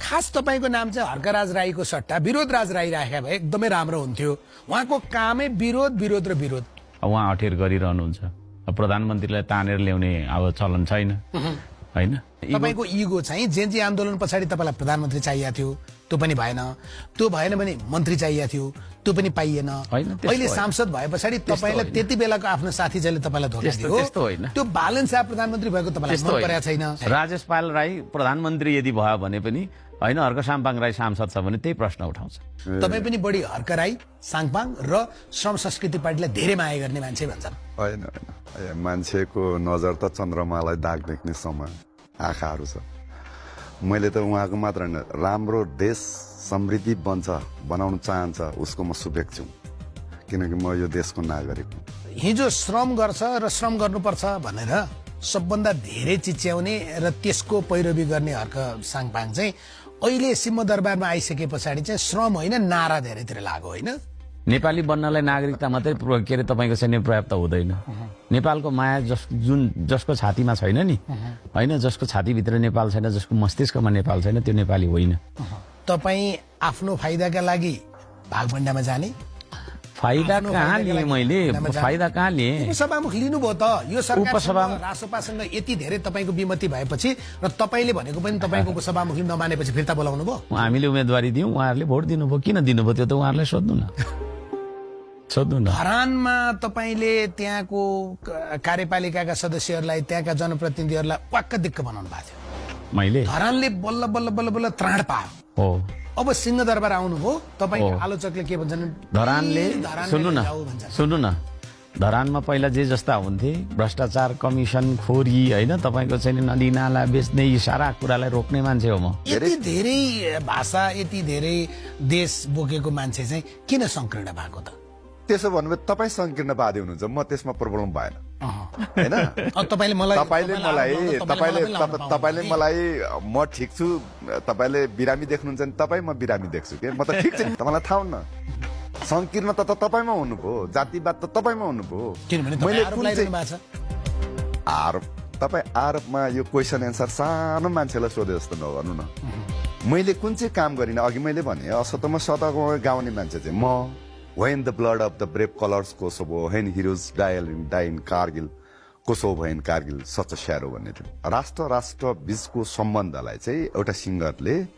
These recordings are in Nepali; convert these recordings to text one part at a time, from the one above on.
खास तपाईको नाम चाहिँ हर्कराज राईको सट्टा विरोधराज राई राखेका भए एकदमै राम्रो हुन्थ्यो। उहाँको कामै विरोध विरोध र विरोध। उहाँ अठेर गरिरहनुहुन्छ। प्रधानमन्त्रीलाई तानेर ल्याउने अब चलन छैन हैन। तपाईको इगो चाहिँ जेनजी आन्दोलन पछाडि तपाईलाई प्रधानमन्त्री चाहिएको थियो, त्यो पनि भएन। त्यो भएन भने मन्त्री चाहिएको थियो, त्यो पनि पाइएन। अहिले सांसद भए पछाडि तपाईलाई त्यति बेलाको आफ्नो साथी जसले तपाईलाई धोका दियो, त्यस्तो होइन। त्यो बालन शाह प्रधानमन्त्री भएको तपाईलाई मन परेको छैन। राजेश पाल राई प्रधानमन्त्री यदि भयो भने पनि हैन, हर्क साङपाङ राई सांसद छ भने त्यही प्रश्न उठाउँछ। तपाई पनि बढी हर्क राई, साङपाङ र श्रम संस्कृति पार्टीलाई धेरै माया गर्ने मान्छे भन्छन्। हैन हैन, मान्छेको नजर त चन्द्रमालाई दाग देख्ने समय आँखाहरू छ। मैले त उहाँको मात्र हैन, राम्रो देश समृद्धि बनाउन चाहन्छ उसको म शुभेच्छा छु, किनकि म यो देशको नागरिक हुँ। हिजो श्रम गर्छ र श्रम गर्नुपर्छ भनेर सबभन्दा धेरै चिच्याउने र त्यसको पैरवी गर्ने हर्क साङपाङ चाहिँ अहिले सिंहदरबारमा आइसके पछाडि चाहिँ श्रम होइन नारा धेरैतिर लाग्यो होइन। नेपाली बन्नलाई नागरिकता मात्रै के अरे तपाईँको चाहिँ पर्याप्त हुँदैन। नेपालको माया जसको छातीमा छैन नि होइन, जसको छातीभित्र नेपाल छैन, जसको मस्तिष्कमा नेपाल छैन, त्यो नेपाली होइन। तपाईँ आफ्नो फाइदाका लागि भागभण्डामा जाने? फाइदा कहाँ लिएँ मैले? फाइदा कहाँ लिएँ? उपसभामुख लिनुभयो त। यो सरकार रासोपासँग यति धेरै तपाईँको विमति भएपछि र तपाईँले भनेको पनि तपाईँको उपसभामुख नमानेपछि फिर्ता बोलाउनु भयो। हामीले उम्मेदवारी दियौँ, उहाँहरूले भोट दिनुभयो। किन दिनुभयो त्यो त उहाँहरूलाई सोध्नु न, सोध्नु न। धरानमा तपाईँले त्यहाँको कार्यपालिकाका सदस्यहरूलाई, त्यहाँका जनप्रतिनिधिहरूलाई वाक्क दिक्क बनाउनु भएको थियो। मैले धरानले बल्ल बल्ल बल्ल बल्ल त्राण पायो हो। अब सिंहदरबार आउनुभयो, तपाईँको आलोचकले के भन्छन्? धरानले सुन्नु न, धरानमा पहिला जे जस्ता हुन्थे भ्रष्टाचार, कमिसन खोरी होइन, तपाईँको चाहिँ नदी नाला बेच्ने यी सारा कुरालाई रोक्ने मान्छे हो म। यति धेरै भाषा, यति धेरै देश बोकेको मान्छे चाहिँ किन संकीर्ण भएको त? त्यसो भन्नुभयो तपाईँ संकीर्ण बाध्य हुनुहुन्छ, म त्यसमा प्रब्लम भएन हैन। तपाईँले मलाई म ठिक छु, तपाईँले बिरामी देख्नुहुन्छ भने तपाईँ, म बिरामी देख्छु के, म त ठिक छु। तपाईँलाई थाहा हुन्न, संकीर्ण त तपाईँमा हुनुभयो, जातिवाद त तपाईँमा हुनुभयो। तपाईँ आरोपमा यो क्वेसन एन्सर सानो मान्छेलाई सोधे जस्तो नगर्नु न। मैले कुन चाहिँ काम गरिनँ? अघि मैले भने असतमा सतको गाउने मान्छे चाहिँ म। When the blood of the brave colors Kosovo, when heroes die in Kargil, Kosovo in Kargil, such a shadow भन्ने थियो। राष्ट्र बीचको सम्बन्धलाई चाहिँ एउटा सिंगरले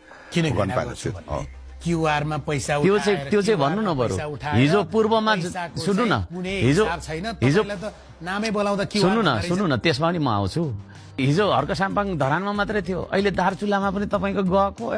क्यूआरमा पैसा त्यो चाहिँ भन्नु न बरु। हिजो पूर्वमा सुन्नु न, हिजो नामै बोलाउँदा सुन्नु न त्यसमा पनि म आउँछु। हिजो हर्क साङपाङ धरानमा मात्रै थियो, अहिले दार्चुलामा पनि तपाईँको गएको